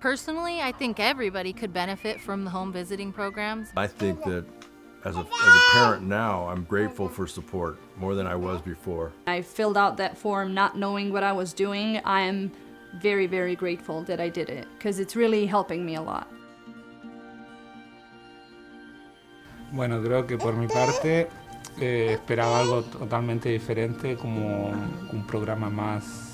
Personally, I think everybody could benefit from the home visiting programs. I think that as a parent now, I'm grateful for support more than I was before. I filled out that form not knowing what I was doing. I am very, very grateful that I did it because it's really helping me a lot. Bueno, creo que por mi parte esperaba algo totalmente diferente, como un programa más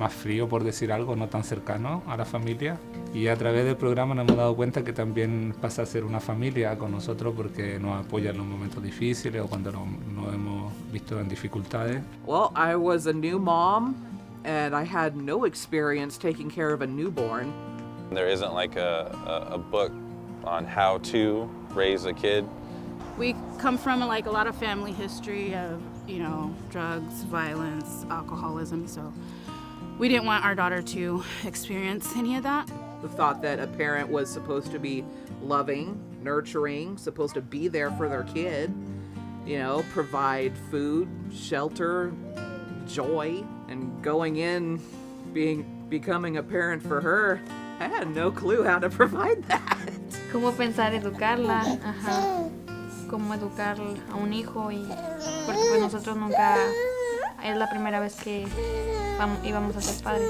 frío, por decir algo, no tan cercano a la familia. Y a través del programa nos hemos dado cuenta que también pasa a ser una familia con nosotros porque nos apoya en los momentos difíciles o cuando nos hemos visto en dificultades. Well, I was a new mom and I had no experience taking care of a newborn. There isn't like a book on how to raise a kid. We come from like a lot of family history of, drugs, violence, alcoholism, so we didn't want our daughter to experience any of that. The thought that a parent was supposed to be loving, nurturing, supposed to be there for their kid, provide food, shelter, joy, and going in, becoming a parent for her, I had no clue how to provide that. Cómo pensar educarla, cómo educar a un hijo porque pues nosotros nunca, es la primera vez que íbamos a ser padres.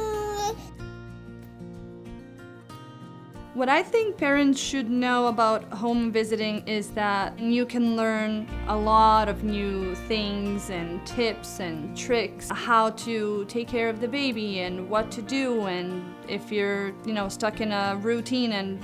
What I think parents should know about home visiting is that you can learn a lot of new things and tips and tricks, how to take care of the baby and what to do, and if you're, stuck in a routine and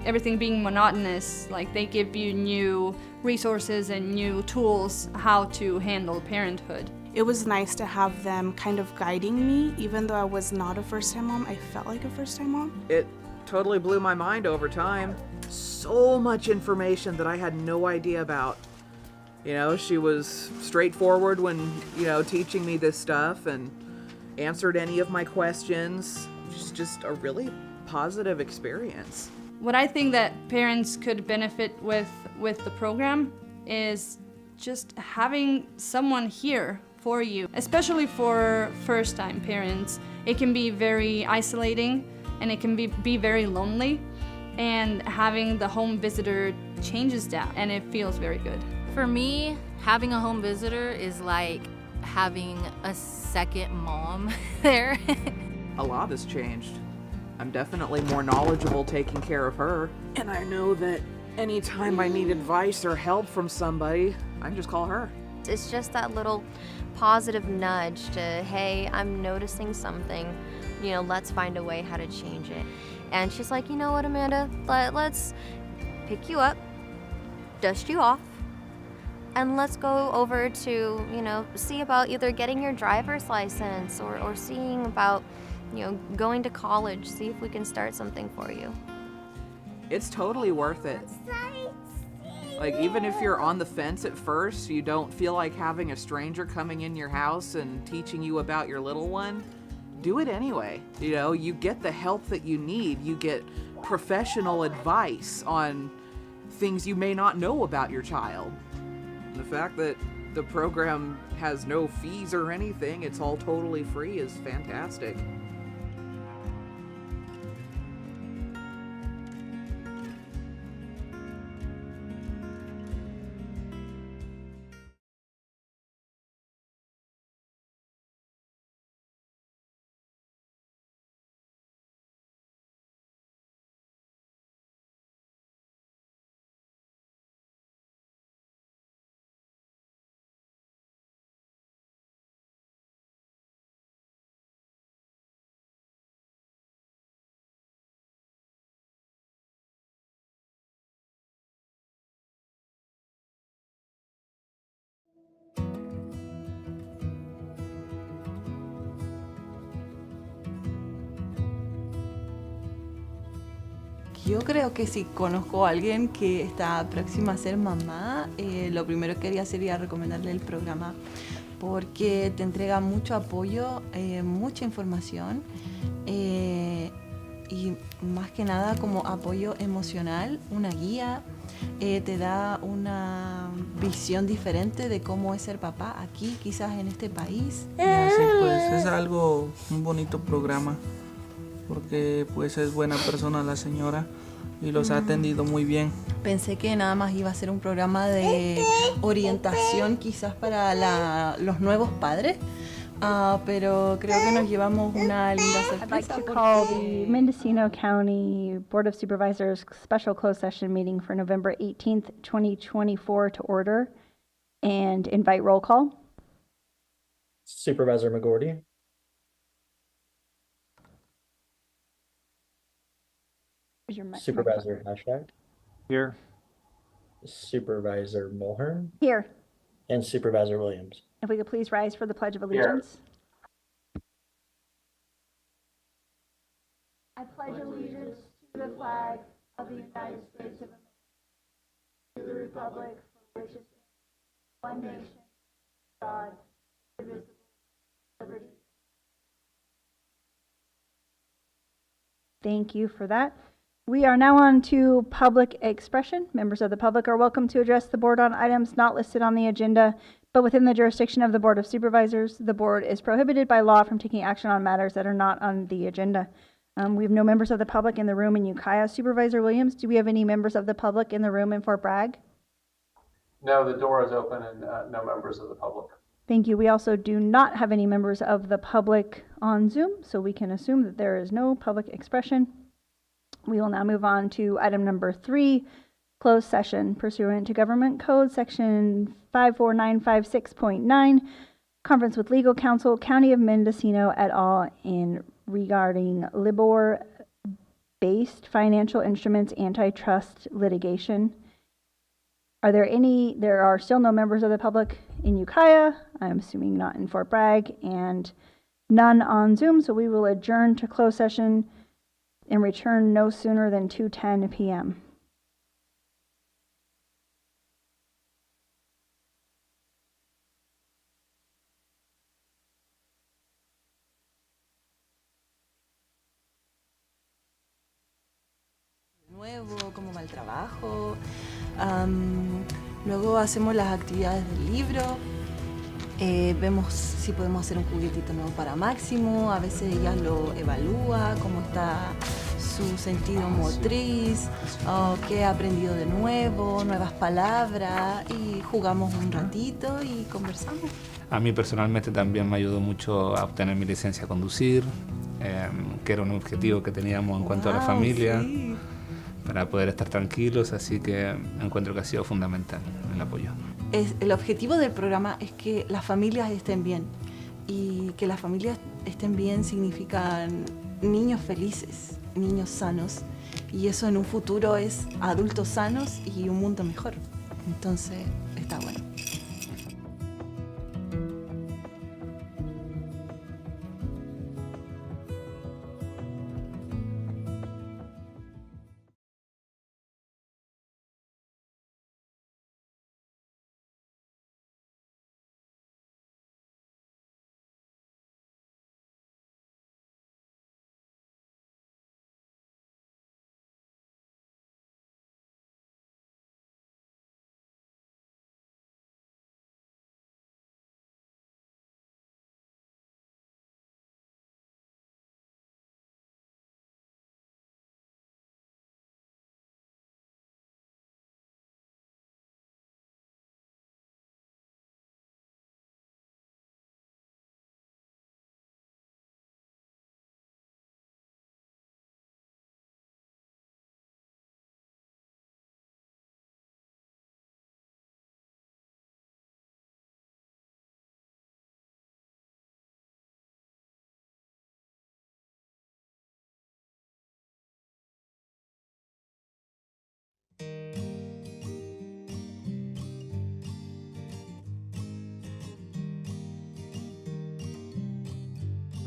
everything being monotonous, like they give you new resources and new tools how to handle parenthood. It was nice to have them kind of guiding me, even though I was not a first-time mom. I felt like a first-time mom. It totally blew my mind over time. So much information that I had no idea about. She was straightforward when, teaching me this stuff and answered any of my questions. It's just a really positive experience. What I think that parents could benefit with the program is just having someone here for you, especially for first-time parents. It can be very isolating and it can be very lonely, and having the home visitor changes that and it feels very good. For me, having a home visitor is like having a second mom there. A lot has changed. I'm definitely more knowledgeable taking care of her, and I know that anytime I need advice or help from somebody, I can just call her. It's just that little positive nudge to, hey, I'm noticing something, let's find a way how to change it. And she's like, you know what, Amanda, let's pick you up, dust you off, and let's go over to, see about either getting your driver's license or seeing about, going to college, see if we can start something for you. It's totally worth it. Like, even if you're on the fence at first, you don't feel like having a stranger coming in your house and teaching you about your little one, do it anyway. You get the help that you need. You get professional advice on things you may not know about your child. And the fact that the program has no fees or anything, it's all totally free, is fantastic. Yo creo que si conozco a alguien que está próxima a ser mamá, lo primero que haría sería recomendarle el programa porque te entrega mucho apoyo, mucha información y más que nada como apoyo emocional, una guía, te da una visión diferente de cómo es ser papá aquí, quizás en este país. Sí, pues es un bonito programa. porque pues es buena persona la señora y los ha atendido muy bien. Pensé que nada más iba a ser un programa de orientación quizás para los nuevos padres, pero creo que nos llevamos una linda I'd like sorpresa. to call the Mendocino County Board of Supervisors special closed session meeting for November 18th, 2024 to order and invite roll call. Supervisor McGordy, Is your mic- Supervisor Hashtag, Here. Supervisor Mulhern, Here, and Supervisor Williams. if we could please rise for the Pledge of Allegiance. I pledge allegiance to the flag of the United States of America, to the republic for which it stands, one nation, God, indivisible, liberty. Thank you for that. We are now on to public expression. Members of the public are welcome to address the board on items not listed on the agenda, but within the jurisdiction of the Board of Supervisors. The board is prohibited by law from taking action on matters that are not on the agenda. We have no members of the public in the room in Ukiah. Supervisor Williams, do we have any members of the public in the room in Fort Bragg? No, the door is open and no members of the public. Thank you. We also do not have any members of the public on Zoom, so we can assume that there is no public expression. We will now move on to item number 3, closed session pursuant to Government Code Section 54956.9, conference with legal counsel, County of Mendocino et al. In regarding LIBOR-based financial instruments antitrust litigation. There are still no members of the public in Ukiah, I'm assuming not in Fort Bragg, and none on Zoom, so we will adjourn to closed session and return no sooner than 2:10 p.m. Nuevo, como mal trabajo. Luego hacemos las actividades del libro. Vemos si podemos hacer un juguetito nuevo para Máximo. A veces ella lo evalúa, cómo está su sentido motriz, qué ha aprendido de nuevo, nuevas palabras, y jugamos un ratito y conversamos. A mí personalmente también me ayudó mucho a obtener mi licencia a conducir, que era un objetivo que teníamos en cuanto a la familia, sí, para poder estar tranquilos, así que encuentro que ha sido fundamental el apoyo. El objetivo del programa es que las familias estén bien, y que las familias estén bien significa niños felices, niños sanos, y eso en un futuro es adultos sanos y un mundo mejor. Entonces está bueno.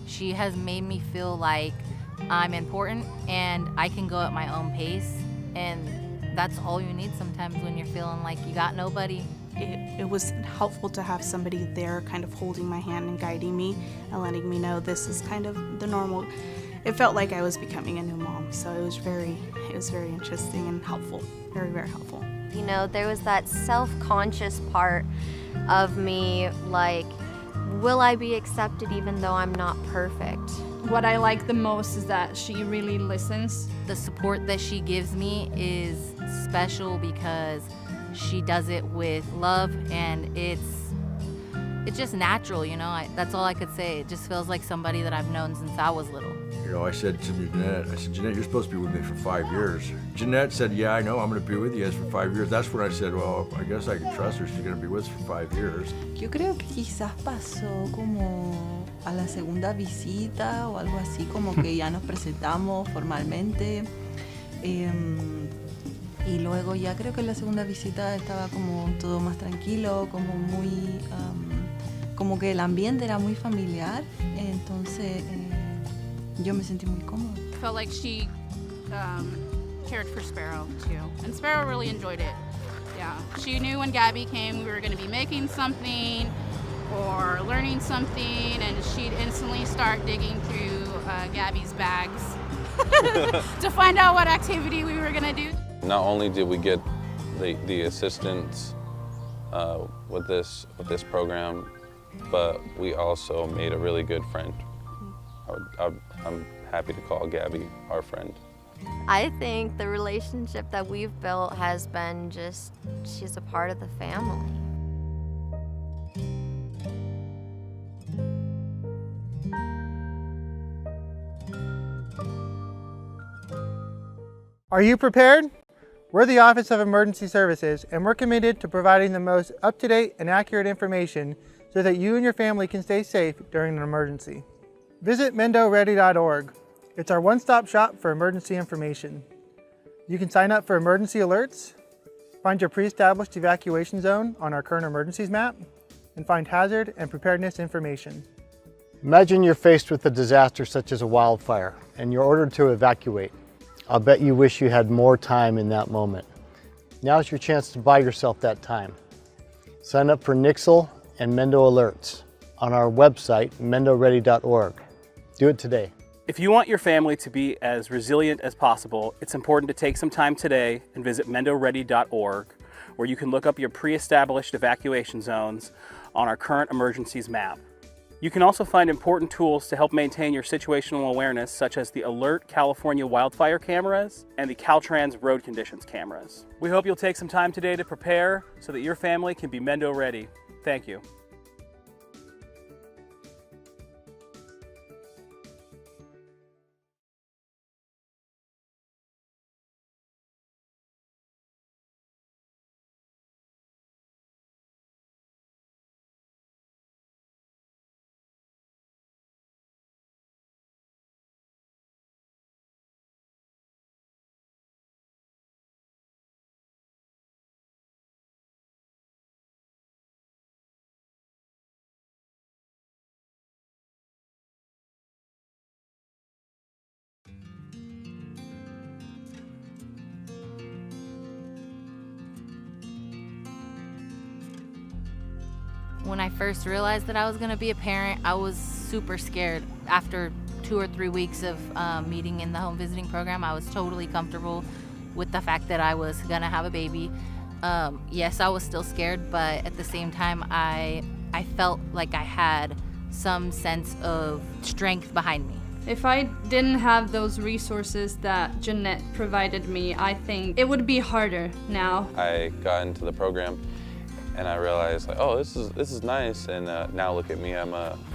She has made me feel like I'm important and I can go at my own pace, and that's all you need sometimes when you're feeling like you got nobody. It was helpful to have somebody there kind of holding my hand and guiding me and letting me know this is kind of the normal. It felt like I was becoming a new mom, so it was very interesting and helpful, very, very helpful. You know, there was that self-conscious part of me, like, will I be accepted even though I'm not perfect? What I like the most is that she really listens. The support that she gives me is special because she does it with love, and it's just natural, you know. That's all I could say. It just feels like somebody that I've known since I was little. You know, I said to Jeanette, Jeanette, you're supposed to be with me for 5 years. Jeanette said, yeah, I know, I'm going to be with you guys for 5 years. That's when I said, well, I guess I can trust her. She's going to be with us for 5 years. Yo creo que quizás pasó como a la segunda visita o algo así, como que ya nos presentamos formalmente. Y luego ya creo que en la segunda visita estaba como todo más tranquilo, como muy, como que el ambiente era muy familiar. Entonces yo me sentí muy cómoda. I felt like she cared for Sparrow too, and Sparrow really enjoyed it. Yeah, she knew when Gabby came we were going to be making something or learning something, and she'd instantly start digging through Gabby's bags to find out what activity we were going to do. Not only did we get the assistance with this program, but we also made a really good friend. I'm happy to call Gabby our friend. I think the relationship that we've built has been just, she's a part of the family. Are you prepared? We're the Office of Emergency Services, and we're committed to providing the most up-to-date and accurate information so that you and your family can stay safe during an emergency. Visit MendoReady.org. It's our one-stop shop for emergency information. You can sign up for emergency alerts, find your pre-established evacuation zone on our current emergencies map, and find hazard and preparedness information. Imagine you're faced with a disaster such as a wildfire, and you're ordered to evacuate. I'll bet you wish you had more time in that moment. Now's your chance to buy yourself that time. Sign up for Nixle and Mendo Alerts on our website, MendoReady.org. Do it today. If you want your family to be as resilient as possible, it's important to take some time today and visit MendoReady.org, where you can look up your pre-established evacuation zones on our current emergencies map. You can also find important tools to help maintain your situational awareness, such as the Alert California wildfire cameras and the Caltrans road conditions cameras. We hope you'll take some time today to prepare so that your family can be Mendo ready. Thank you. When I first realized that I was going to be a parent, I was super scared. After 2 or 3 weeks of meeting in the home visiting program, I was totally comfortable with the fact that I was going to have a baby. Yes, I was still scared, but at the same time, I felt like I had some sense of strength behind me. If I didn't have those resources that Jeanette provided me, I think it would be harder now. I got into the program and I realized, like, oh, this is nice. And now look at me, I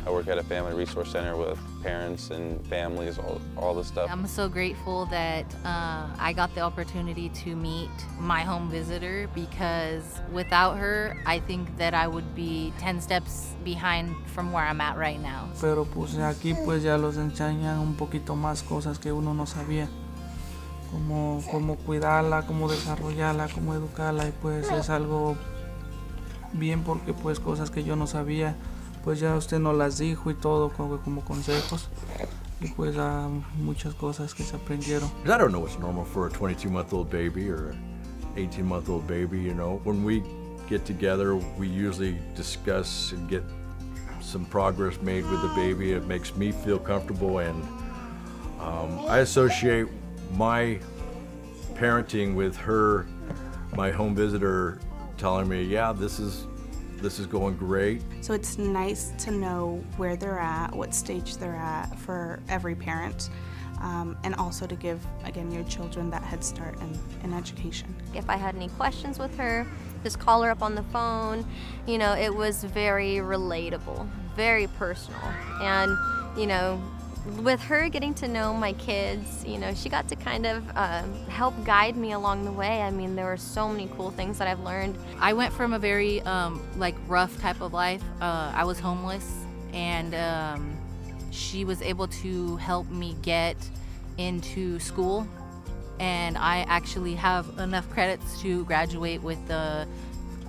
work at a family resource center with parents and families, all this stuff. I'm so grateful that I got the opportunity to meet my home visitor, because without her, I think that I would be 10 steps behind from where I'm at right now. Pero pues aquí pues ya los enseñan un poquito más cosas que uno no sabía. Cómo cuidarla, cómo desarrollarla, cómo educarla, y pues es algo bien, porque pues cosas que yo no sabía, pues ya usted nos las dijo y todo como consejos, y pues muchas cosas que se aprendieron. I don't know what's normal for a 22-month-old baby or an 18-month-old baby, you know. When we get together, we usually discuss and get some progress made with the baby. It makes me feel comfortable, and I associate my parenting with her, my home visitor, telling me, yeah, this is this is going great. So it's nice to know where they're at, what stage they're at for every parent, and also to give, again, your children that head start in education. If I had any questions with her, just call her up on the phone. You know, it was very relatable, very personal. And, you know, with her getting to know my kids, you know, she got to kind of help guide me along the way. I mean, there were so many cool things that I've learned. I went from a very like rough type of life. I was homeless, and she was able to help me get into school, and I actually have enough credits to graduate with the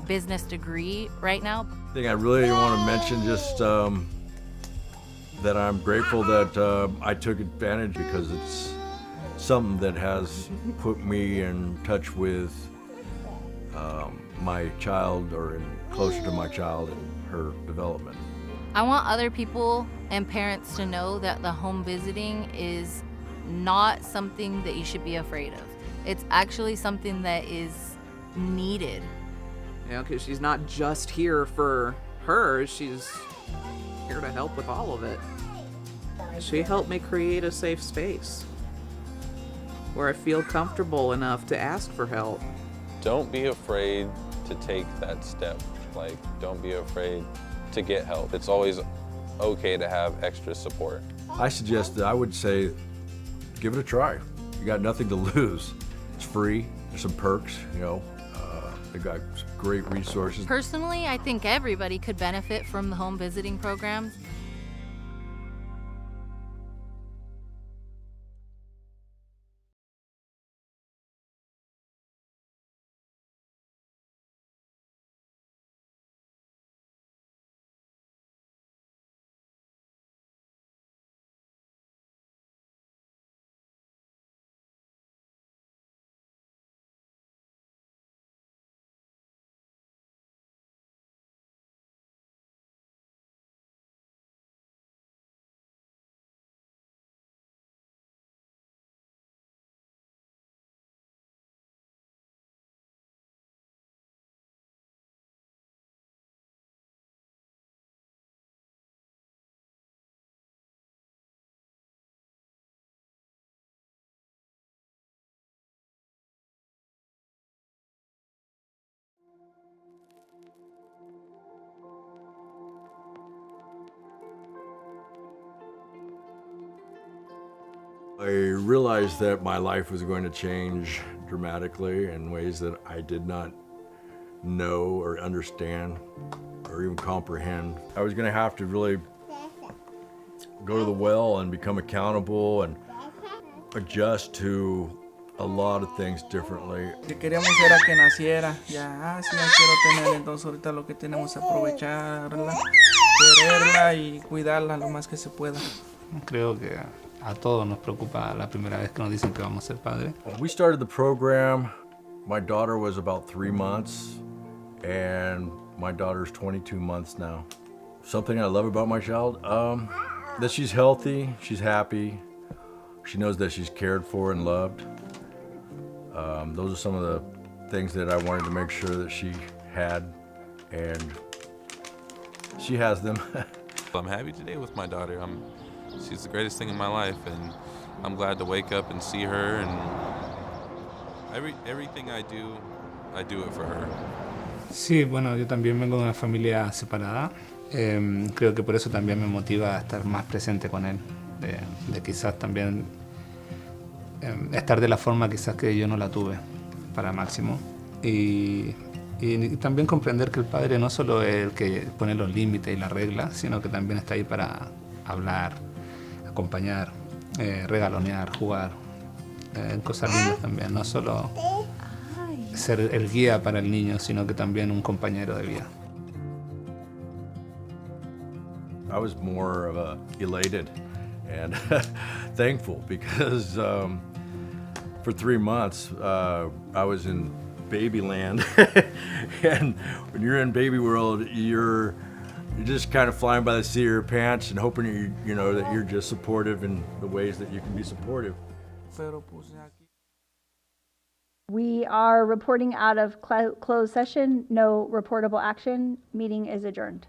business degree right now. I think I really want to mention just that I'm grateful that I took advantage, because it's something that has put me in touch with my child, or closer to my child and her development. I want other people and parents to know that the home visiting is not something that you should be afraid of. It's actually something that is needed. You know, because she's not just here for her, she's here to help with all of it. She helped me create a safe space where I feel comfortable enough to ask for help. Don't be afraid to take that step. Like, don't be afraid to get help. It's always okay to have extra support. I would say, give it a try. You got nothing to lose. It's free. There's some perks, you know. They got great resources. Personally, I think everybody could benefit from the home visiting programs. I realized that my life was going to change dramatically in ways that I did not know or understand or even comprehend. I was going to have to really go to the well and become accountable and adjust to a lot of things differently. Que queríamos era que naciera, ya, si la quiero tener, entonces ahorita lo que tenemos es aprovecharla, quererla y cuidarla lo más que se pueda. Creo que a todos nos preocupa la primera vez que nos dicen que vamos a ser padres. When we started the program, my daughter was about 3 months, and my daughter's 22 months now. Something I love about my child, that she's healthy, she's happy, she knows that she's cared for and loved. Those are some of the things that I wanted to make sure that she had, and she has them. I'm happy today with my daughter. She's the greatest thing in my life, and I'm glad to wake up and see her, and everything I do it for her. Sí, bueno, yo también vengo de una familia separada. Creo que por eso también me motiva a estar más presente con él, de quizás también estar de la forma quizás que yo no la tuve para Máximo, y también comprender que el padre no solo es el que pone los límites y las reglas, sino que también está ahí para hablar, acompañar, regalonear, jugar, cosas lindas también, no solo ser el guía para el niño, sino que también un compañero de vida. I was more of a elated and thankful because for 3 months I was in baby land, and when you're in baby world, you're just kind of flying by the seat of your pants and hoping you know that you're just supportive in the ways that you can be supportive. Pero pues aquí We are reporting out of closed session. No reportable action. Meeting is adjourned.